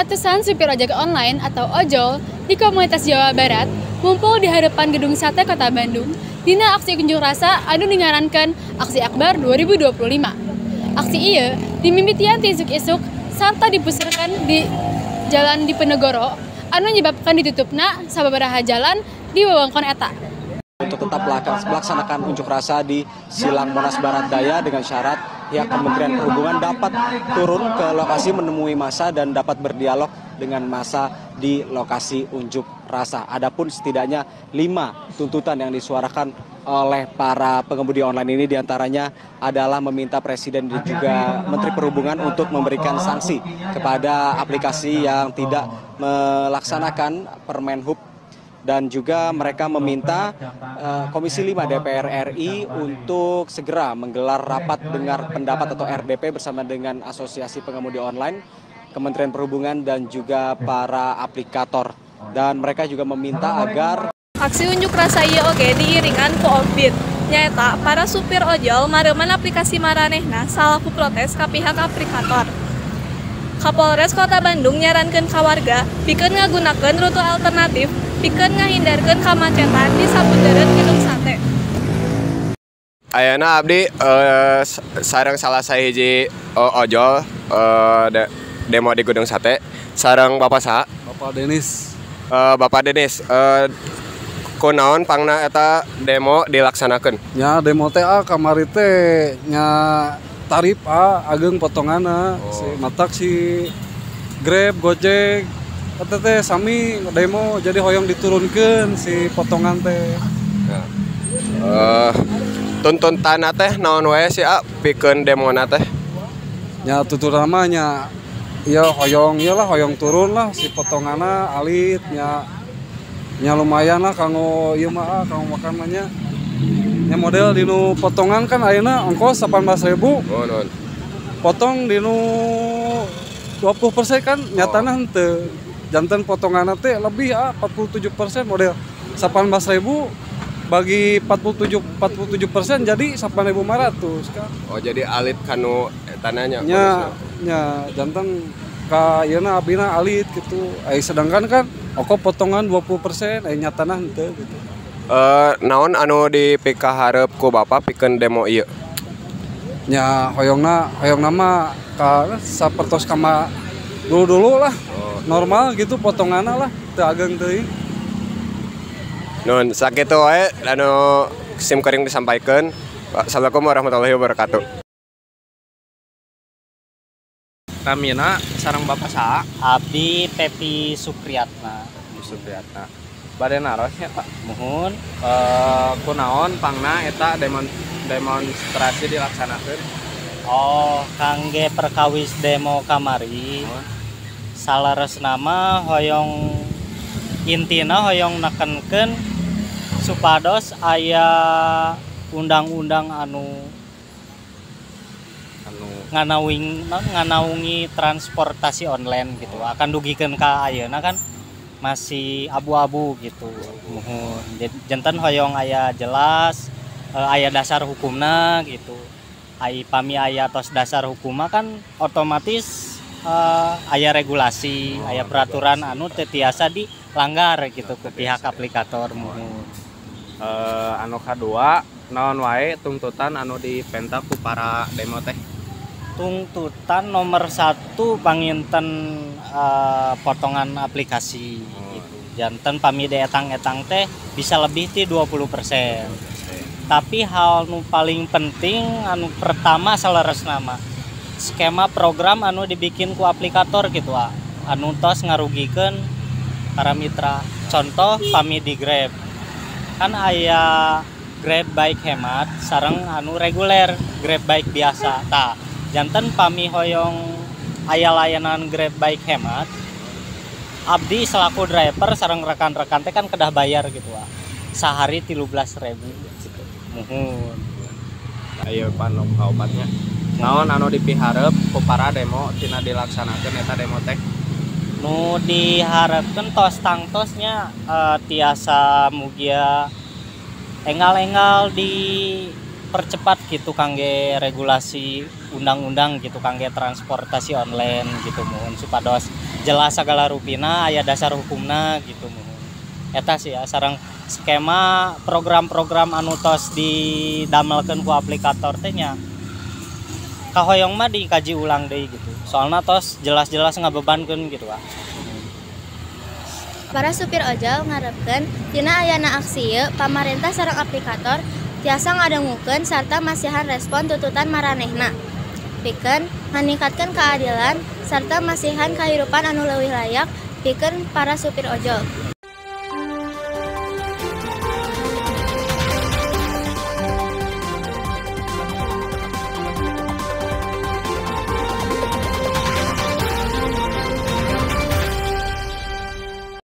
Ratusan supir ojek online atau ojol di komunitas Jawa Barat ngumpul di hadapan Gedung Sate Kota Bandung dina aksi unjuk rasa anu ngarankeun Aksi Akbar 2025. Aksi ieu dimimitian ti isuk-isuk sarta dipusarkan di Jalan Diponegoro anu menyebabkan ditutupna sababaraha jalan di wewengkon eta. Untuk tetap melaksanakan unjuk rasa di Silang Monas Barat Daya dengan syarat pihak Kementerian Perhubungan dapat turun ke lokasi menemui massa dan dapat berdialog dengan massa di lokasi unjuk rasa. Adapun setidaknya 5 tuntutan yang disuarakan oleh para pengemudi online ini diantaranya adalah meminta Presiden dan juga Menteri Perhubungan untuk memberikan sanksi kepada aplikasi yang tidak melaksanakan Permen Hub. Dan juga mereka meminta Komisi 5 DPR RI untuk segera menggelar rapat dengar pendapat atau RDP bersama dengan Asosiasi Pengemudi Online, Kementerian Perhubungan dan juga para aplikator. Dan mereka juga meminta agar aksi unjuk rasa ieu oge diiringan ku Offbeat. Nyaeta para supir ojol mareuman aplikasi maranehna salaku protes ka pihak aplikator. Kapolres Kota Bandung nyarankeun ka warga pikeun ngagunakeun rute alternatif pikeun ngahindarkeun kamacetan di sabundeureun Gedung Sate. Ayeuna abdi sareng salah sahiji ojol demo di Gedung Sate sareng Bapak saha? Bapak Denis. Bapak Denis, kunaon pangna eta demo dilaksanakeun? Nya demo teh kamari teh nya tarif ageng potonganna si matak si Grab, Gojek eta teh sami demo jadi hoyong diturunkeun si potongan teh. Tuntutanna teh naon wae sih pikeun demona teh? Nya tuturna mah nya ieu hoyong iyalah hoyong turun lah si potonganna alit nya lumayan lah kanggo ieu mah kanggo makan mah nya. Nya model dinu potongan kan ayeuna ongkos 18.000. Oh, non. Potong dinu 20% kan nyatana henteu. Janten potonganna teh lebih 47% model 18.000 bagi 47% jadi 8.500 kan. Oh, jadi alit kanu tanahnya. Nya janten ka ieu abina alit gitu. Sedangkan kan ongkos potongan 20% nyatana henteu gitu. Naon anu dipika hareup ku Bapak pikeun demo ieu? Nya hoyongna mah ka sapertos kama dulu lah. Normal gitu potonganna lah teu ageng teuing. Nun sakitu wae anu sim kuring disampaikeun. Assalamualaikum warahmatullahi wabarakatuh. Ramina sareng Bapak saha? Abdi Pepi Supriyatna. Bade narosnya Pak. Muhun. Kunaon pangna eta demonstrasi dilaksanakeun? Oh, kangge perkawis demo kamari. Salaresna mah hoyong intina hoyong nekenkeun supados aya undang-undang anu nganaungi transportasi online gitu. Akan dugikeun ka ayeuna kan masih abu-abu gitu. Muhun. Janten hoyong aya jelas, aya dasar hukumna gitu. Pami aya tos dasar hukumna kan otomatis aya regulasi, aya peraturan anu teu tiasa dilanggar gitu ke pihak aplikator. Muhun. Anu kadua naon wae tuntutan anu dipenta ku para demo teh? Tuntutan nomor 1 panginten potongan aplikasi gitu. Janten pami etang-etang teh bisa lebih ti 20%. Tapi hal nu paling penting anu pertama salaresna mah skema program anu dibikin ku aplikator gitu anu tos ngarugikeun para mitra. Contoh pami di Grab. Kan aya Grab Bike Hemat sareng anu reguler Grab Bike biasa. Tah janten pami hoyong aya layanan Grab Bike Hemat, abdi selaku driver sareng rekan-rekan teh kan kedah bayar gitu sehari 13.000 gitu. Muhun. Ayo panom kaobatnya. Naon anu dipihareup ku para demo tina dilaksanakeun eta demo teh? Nu diharapkeun tos tangtosnya tiasa mugia enggal-enggal dipercepat gitu kangge regulasi undang-undang gitu kangge transportasi online gitu mohon supados jelas segala rupina aya dasar hukumna gitu mohon. Eta sih ya sareng skema program-program anu tos didamelkeun ku aplikator teh nya kahoyong mah dikaji ulang deui gitu. Soalna tos jelas-jelas ngabebankeun gitu Kak. Para supir ojol ngarepkeun tina ayana aksi ieu pamarentah sareng aplikator tiasa ngadangukeun sarta masihan respon tuntutan maranehna. Pikeun nganingkatkeun keadilan sarta masihan kahirupan anu leuwih layak pikeun para supir ojol.